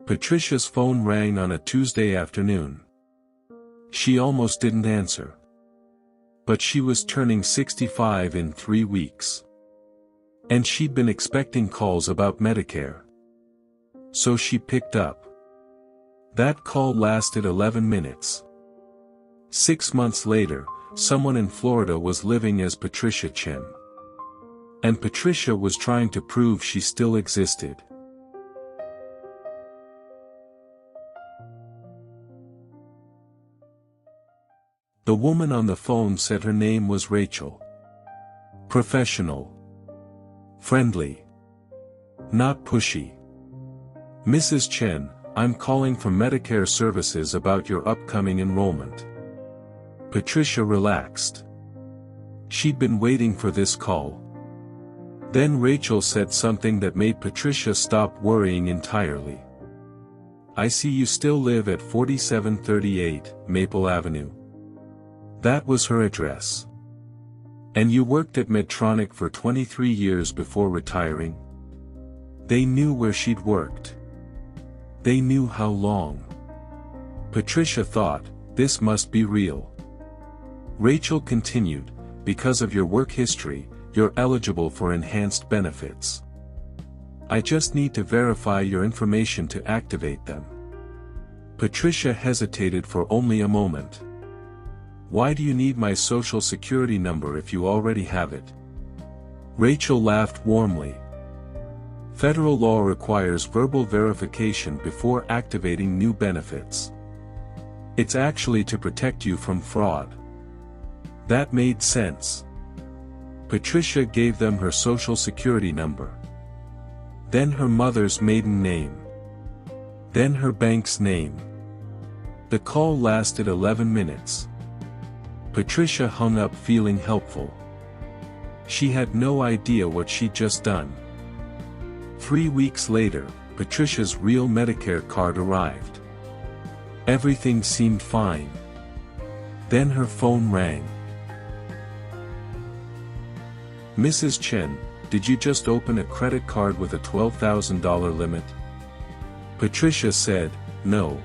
Patricia's phone rang on a Tuesday afternoon. She almost didn't answer. But she was turning 65 in 3 weeks. And she'd been expecting calls about Medicare. So she picked up. That call lasted 11 minutes. 6 months later, someone in Florida was living as Patricia Chen. And Patricia was trying to prove she still existed. The woman on the phone said her name was Rachel. Professional. Friendly. Not pushy. Mrs. Chen, I'm calling from Medicare Services about your upcoming enrollment. Patricia relaxed. She'd been waiting for this call. Then Rachel said something that made Patricia stop worrying entirely. I see you still live at 4738 Maple Avenue. That was her address. And you worked at Medtronic for 23 years before retiring? They knew where she'd worked. They knew how long. Patricia thought, this must be real. Rachel continued, because of your work history, you're eligible for enhanced benefits. I just need to verify your information to activate them. Patricia hesitated for only a moment. Why do you need my social security number if you already have it? Rachel laughed warmly. Federal law requires verbal verification before activating new benefits. It's actually to protect you from fraud. That made sense. Patricia gave them her social security number. Then her mother's maiden name. Then her bank's name. The call lasted 11 minutes. Patricia hung up feeling helpful. She had no idea what she'd just done. 3 weeks later, Patricia's real Medicare card arrived. Everything seemed fine. Then her phone rang. Mrs. Chen, did you just open a credit card with a $12,000 limit? Patricia said, no.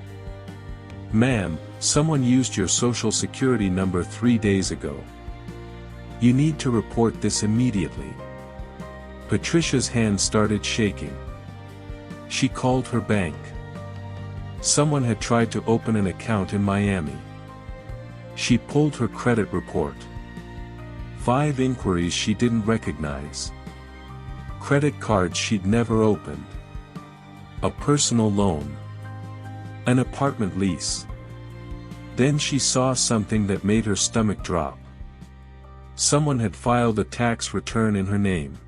Ma'am, someone used your social security number 3 days ago. You need to report this immediately. Patricia's hand started shaking. She called her bank. Someone had tried to open an account in Miami. She pulled her credit report. 5 inquiries she didn't recognize. Credit cards she'd never opened. A personal loan. An apartment lease. Then she saw something that made her stomach drop. Someone had filed a tax return in her name.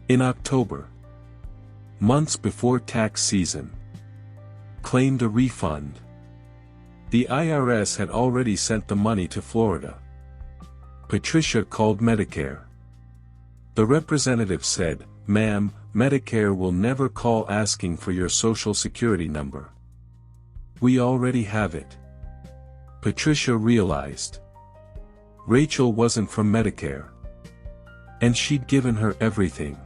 In October. Months before tax season. Claimed a refund. The IRS had already sent the money to Florida. Patricia called Medicare. The representative said, ma'am, Medicare will never call asking for your social security number. We already have it. Patricia realized. Rachel wasn't from Medicare. And she'd given her everything.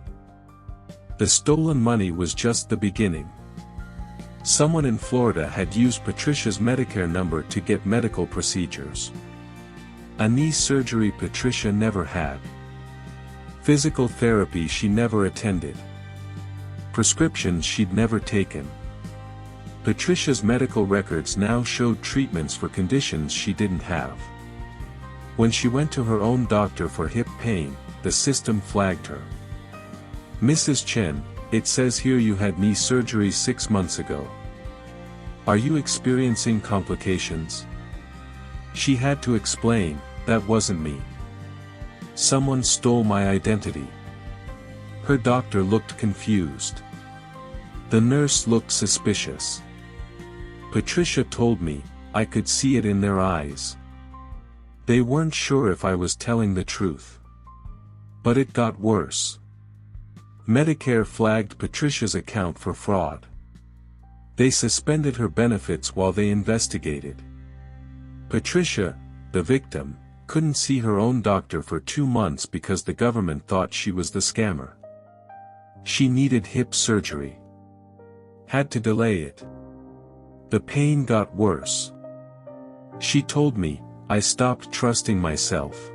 The stolen money was just the beginning. Someone in Florida had used Patricia's Medicare number to get medical procedures. A knee surgery Patricia never had. Physical therapy she never attended. Prescriptions she'd never taken. Patricia's medical records now showed treatments for conditions she didn't have. When she went to her own doctor for hip pain, the system flagged her. Mrs. Chen, it says here you had knee surgery 6 months ago. Are you experiencing complications? She had to explain, that wasn't me. Someone stole my identity. Her doctor looked confused. The nurse looked suspicious. Patricia told me, I could see it in their eyes. They weren't sure if I was telling the truth. But it got worse. Medicare flagged Patricia's account for fraud. They suspended her benefits while they investigated. Patricia, the victim, couldn't see her own doctor for 2 months because the government thought she was the scammer. She needed hip surgery. Had to delay it. The pain got worse. She told me, I stopped trusting myself.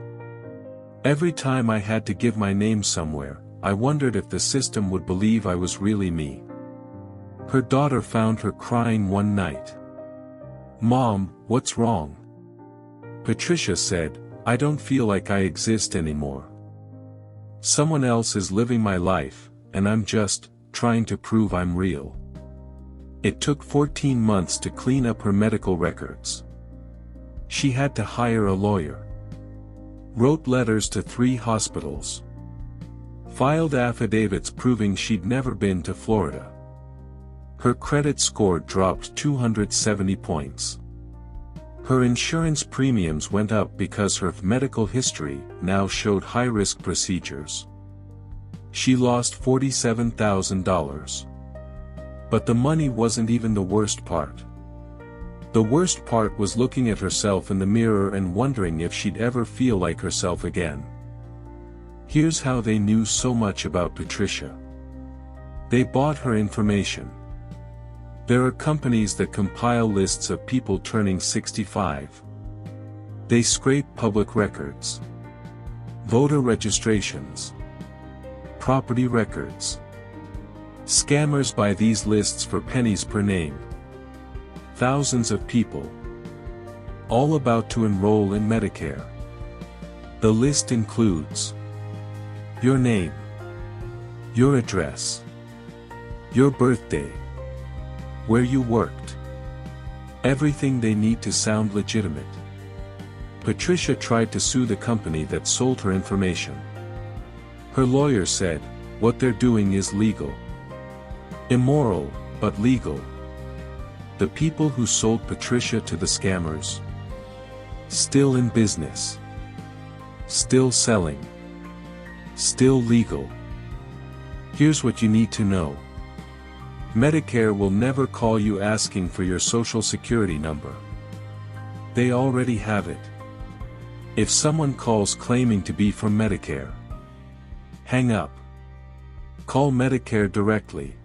Every time I had to give my name somewhere, I wondered if the system would believe I was really me. Her daughter found her crying one night. "Mom, what's wrong?" Patricia said, "I don't feel like I exist anymore. Someone else is living my life, and I'm just trying to prove I'm real." It took 14 months to clean up her medical records. She had to hire a lawyer. Wrote letters to 3 hospitals. Filed affidavits proving she'd never been to Florida. Her credit score dropped 270 points. Her insurance premiums went up because her medical history now showed high-risk procedures. She lost $47,000. But the money wasn't even the worst part. The worst part was looking at herself in the mirror and wondering if she'd ever feel like herself again. Here's how they knew so much about Patricia. They bought her information. There are companies that compile lists of people turning 65. They scrape public records, voter registrations, property records. Scammers buy these lists for pennies per name. Thousands of people, all about to enroll in Medicare. The list includes your name, your address, your birthday, where you worked. Everything they need to sound legitimate. Patricia tried to sue the company that sold her information. Her lawyer said, "What they're doing is legal. Immoral, but legal." The people who sold Patricia to the scammers, still in business, still selling, still legal. Here's what you need to know. Medicare will never call you asking for your Social Security number. They already have it. If someone calls claiming to be from Medicare, hang up. Call Medicare directly.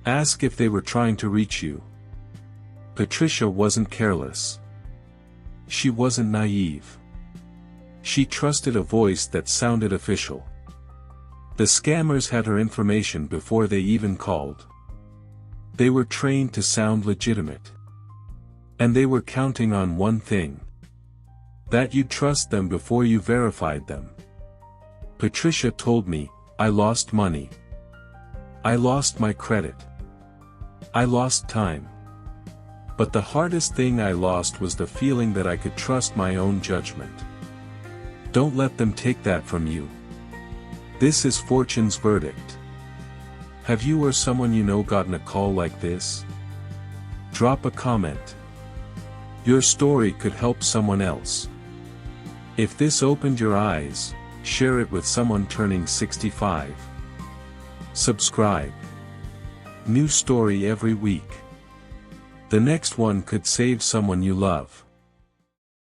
Ask if they were trying to reach you. Patricia wasn't careless. She wasn't naive. She trusted a voice that sounded official. The scammers had her information before they even called. They were trained to sound legitimate. And they were counting on one thing: that you'd trust them before you verified them. Patricia told me, "I lost money. I lost my credit. I lost time. But the hardest thing I lost was the feeling that I could trust my own judgment." Don't let them take that from you. This is fortune's verdict. Have you or someone you know gotten a call like this? Drop a comment. Your story could help someone else. If this opened your eyes, share it with someone turning 65. Subscribe. New story every week. The next one could save someone you love.